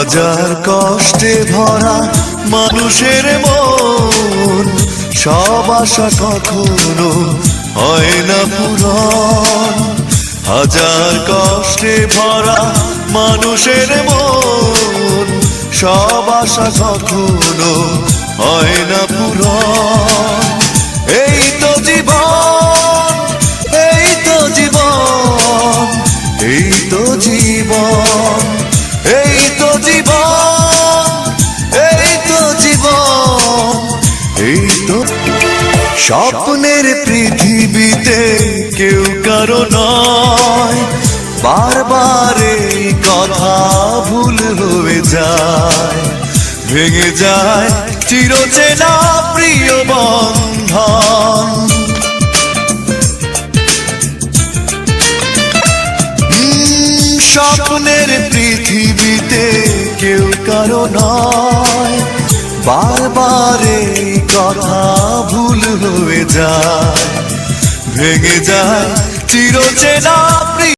হাজার কষ্টে ভরা মানুষের মন, সব আশা কখনো হয় না পূরণ। হাজার কষ্টে ভরা মানুষের মন, সব আশা কখনো হয় না পূরণ। এই তো জীবন, এই তো জীবন, এই তো জীবন, এই তো জীবন, এই তো জীবন, এই তো। স্বপ্নের পৃথিবীতে কেউ কারো নয়, বারবার এই কথা ভুল হয়ে যায়, ভেঙে যায় চিরচেনা প্রিয় বন্ধন। স্বপ্নের পৃথিবীতে কেউ কারো নয়, বারবার এই কথা ভুল হয়ে যায়, ভেঙে যায় চিরচেনা।